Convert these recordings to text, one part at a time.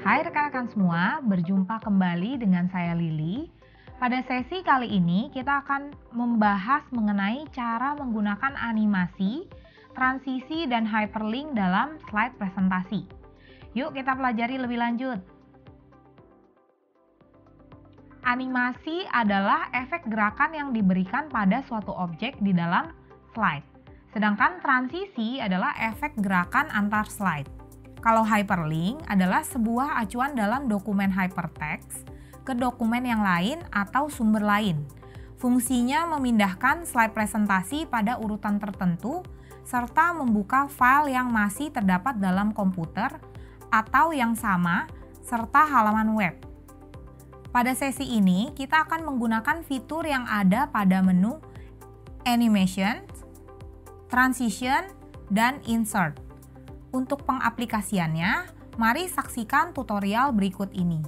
Hai rekan-rekan semua, berjumpa kembali dengan saya Lili. Pada sesi kali ini kita akan membahas mengenai cara menggunakan animasi, transisi, dan hyperlink dalam slide presentasi. Yuk kita pelajari lebih lanjut. Animasi adalah efek gerakan yang diberikan pada suatu objek di dalam slide. Sedangkan transisi adalah efek gerakan antar slide. Kalau hyperlink adalah sebuah acuan dalam dokumen hypertext ke dokumen yang lain atau sumber lain. Fungsinya memindahkan slide presentasi pada urutan tertentu serta membuka file yang masih terdapat dalam komputer atau yang sama serta halaman web. Pada sesi ini kita akan menggunakan fitur yang ada pada menu Animation, Transition, dan Insert. Untuk pengaplikasiannya, mari saksikan tutorial berikut ini.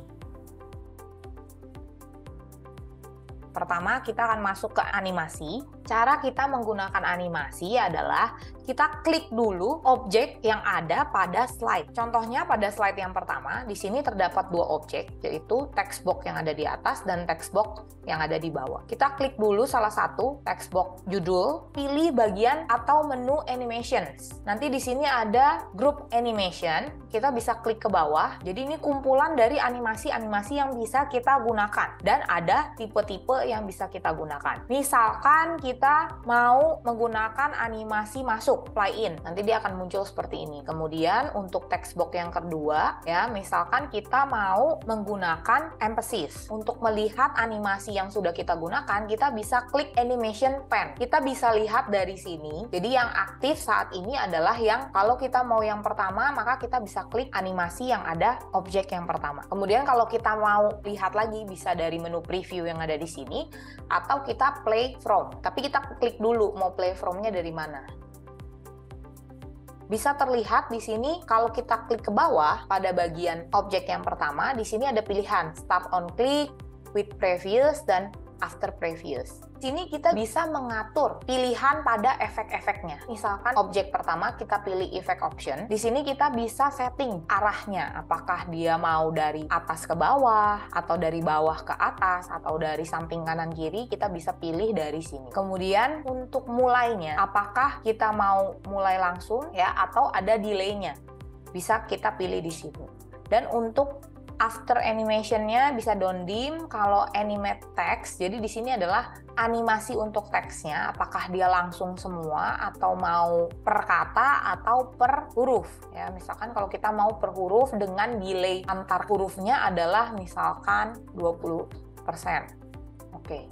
Pertama, kita akan masuk ke animasi. Cara kita menggunakan animasi adalah kita klik dulu objek yang ada pada slide. Contohnya pada slide yang pertama, di sini terdapat dua objek, yaitu text box yang ada di atas dan text box yang ada di bawah. Kita klik dulu salah satu text box judul, pilih bagian atau menu animations. Nanti di sini ada group animation, kita bisa klik ke bawah. Jadi ini kumpulan dari animasi-animasi yang bisa kita gunakan dan ada tipe-tipe yang bisa kita gunakan. Misalkan kita mau menggunakan animasi masuk, fly in, nanti dia akan muncul seperti ini. Kemudian untuk text box yang kedua, ya misalkan kita mau menggunakan emphasis. Untuk melihat animasi yang sudah kita gunakan, kita bisa klik animation pen. Kita bisa lihat dari sini. Jadi yang aktif saat ini adalah yang kalau kita mau yang pertama, maka kita bisa klik animasi yang ada objek yang pertama. Kemudian kalau kita mau lihat lagi, bisa dari menu preview yang ada di sini, atau kita play from. Tapi kita klik dulu mau play from-nya dari mana. Bisa terlihat di sini kalau kita klik ke bawah pada bagian objek yang pertama, di sini ada pilihan start on click, with previous, dan after previous. Di sini kita bisa mengatur pilihan pada efek-efeknya. Misalkan objek pertama kita pilih effect option. Di sini kita bisa setting arahnya. Apakah dia mau dari atas ke bawah, atau dari bawah ke atas, atau dari samping kanan kiri, kita bisa pilih dari sini. Kemudian untuk mulainya, apakah kita mau mulai langsung ya atau ada delay-nya? Bisa kita pilih di sini. Dan untuk after animation-nya bisa down dim. Kalau animate text, jadi di sini adalah animasi untuk teksnya, apakah dia langsung semua atau mau per kata atau per huruf. Ya, misalkan kalau kita mau per huruf dengan delay antar hurufnya adalah misalkan 20%. Oke.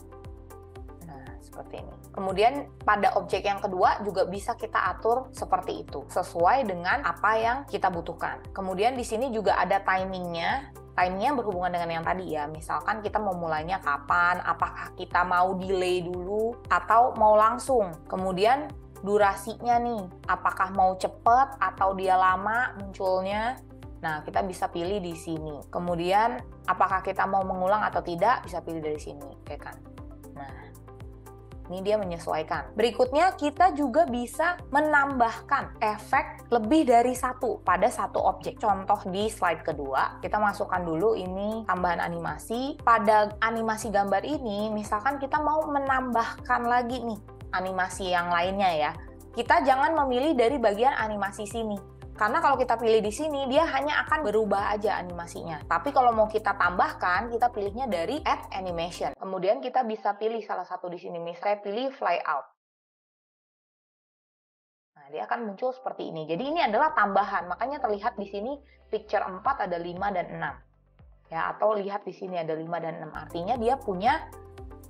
Nah, seperti ini. Kemudian pada objek yang kedua juga bisa kita atur seperti itu, sesuai dengan apa yang kita butuhkan. Kemudian di sini juga ada timingnya. Timenya berhubungan dengan yang tadi ya, misalkan kita mau mulainya kapan, apakah kita mau delay dulu atau mau langsung. Kemudian durasinya nih, apakah mau cepet atau dia lama munculnya. Nah, kita bisa pilih di sini. Kemudian apakah kita mau mengulang atau tidak, bisa pilih dari sini, oke kan? Nah, ini dia menyesuaikan. Berikutnya kita juga bisa menambahkan efek lebih dari satu pada satu objek. Contoh di slide kedua, kita masukkan dulu ini tambahan animasi. Pada animasi gambar ini, misalkan kita mau menambahkan lagi nih animasi yang lainnya ya. Kita jangan memilih dari bagian animasi sini. Karena kalau kita pilih di sini, dia hanya akan berubah aja animasinya. Tapi kalau mau kita tambahkan, kita pilihnya dari Add Animation. Kemudian kita bisa pilih salah satu di sini. Misalnya pilih Fly Out. Nah, dia akan muncul seperti ini. Jadi ini adalah tambahan. Makanya terlihat di sini picture 4 ada 5 dan 6. Ya, atau lihat di sini ada 5 dan 6. Artinya dia punya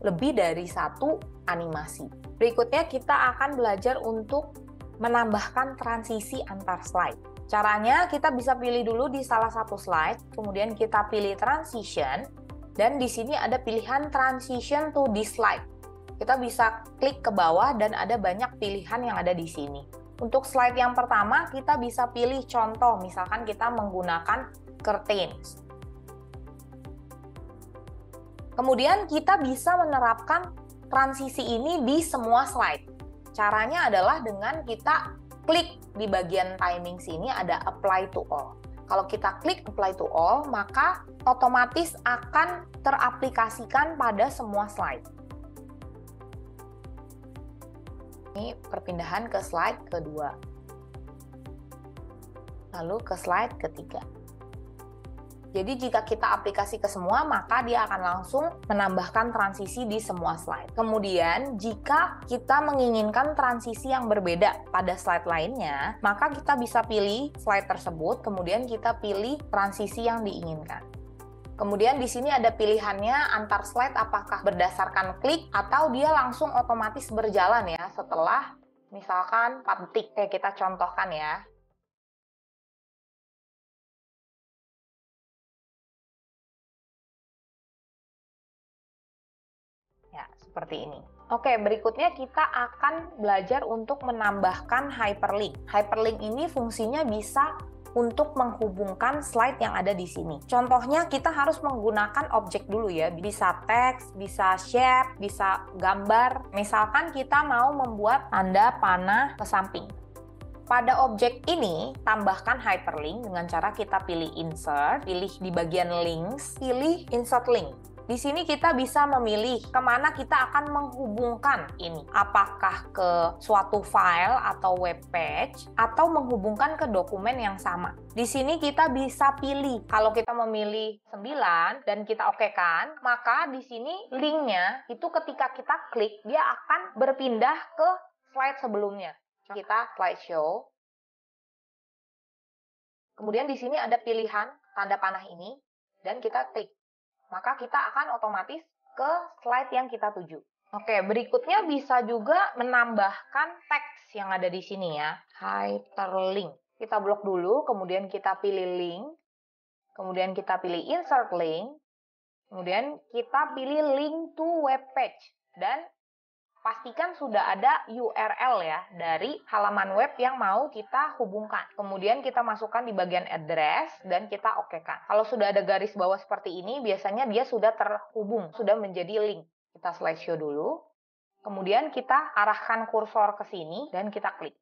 lebih dari satu animasi. Berikutnya kita akan belajar untuk menambahkan transisi antar slide. Caranya kita bisa pilih dulu di salah satu slide, kemudian kita pilih transition, dan di sini ada pilihan transition to this slide. Kita bisa klik ke bawah dan ada banyak pilihan yang ada di sini. Untuk slide yang pertama, kita bisa pilih contoh, misalkan kita menggunakan curtains. Kemudian kita bisa menerapkan transisi ini di semua slide. Caranya adalah dengan kita klik di bagian timing sini ada apply to all. Kalau kita klik apply to all, maka otomatis akan teraplikasikan pada semua slide. Ini perpindahan ke slide kedua. Lalu ke slide ketiga. Jadi jika kita aplikasi ke semua, maka dia akan langsung menambahkan transisi di semua slide. Kemudian, jika kita menginginkan transisi yang berbeda pada slide lainnya, maka kita bisa pilih slide tersebut, kemudian kita pilih transisi yang diinginkan. Kemudian di sini ada pilihannya antar slide apakah berdasarkan klik atau dia langsung otomatis berjalan ya setelah misalkan 4 detik. Kayak kita contohkan ya. Ya, seperti ini. Oke, berikutnya kita akan belajar untuk menambahkan hyperlink. Hyperlink ini fungsinya bisa untuk menghubungkan slide yang ada di sini. Contohnya kita harus menggunakan objek dulu ya. Bisa teks, bisa shape, bisa gambar. Misalkan kita mau membuat tanda panah ke samping. Pada objek ini, tambahkan hyperlink dengan cara kita pilih insert, pilih di bagian links, pilih insert link. Di sini kita bisa memilih kemana kita akan menghubungkan ini. Apakah ke suatu file atau web page, atau menghubungkan ke dokumen yang sama. Di sini kita bisa pilih. Kalau kita memilih 9 dan kita okekan, maka di sini linknya itu ketika kita klik, dia akan berpindah ke slide sebelumnya. Kita slideshow. Kemudian di sini ada pilihan tanda panah ini, dan kita klik. Maka kita akan otomatis ke slide yang kita tuju. Oke, berikutnya bisa juga menambahkan teks yang ada di sini ya, hyperlink. Kita blok dulu, kemudian kita pilih link, kemudian kita pilih insert link, kemudian kita pilih link to web page, dan pastikan sudah ada URL ya dari halaman web yang mau kita hubungkan. Kemudian kita masukkan di bagian address dan kita okekan. Kalau sudah ada garis bawah seperti ini, biasanya dia sudah terhubung, sudah menjadi link. Kita slideshow dulu. Kemudian kita arahkan kursor ke sini dan kita klik.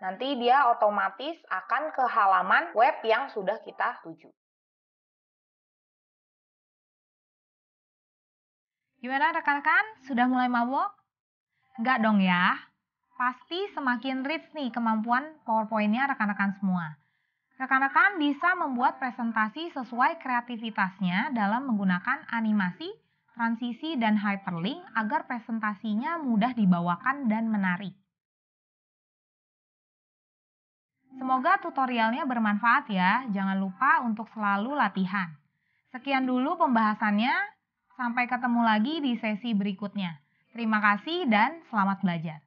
Nanti dia otomatis akan ke halaman web yang sudah kita tuju. Gimana rekan-rekan? Sudah mulai mabok? Enggak dong ya. Pasti semakin rich nih kemampuan PowerPoint-nya rekan-rekan semua. Rekan-rekan bisa membuat presentasi sesuai kreativitasnya dalam menggunakan animasi, transisi, dan hyperlink agar presentasinya mudah dibawakan dan menarik. Semoga tutorialnya bermanfaat ya. Jangan lupa untuk selalu latihan. Sekian dulu pembahasannya. Sampai ketemu lagi di sesi berikutnya. Terima kasih dan selamat belajar.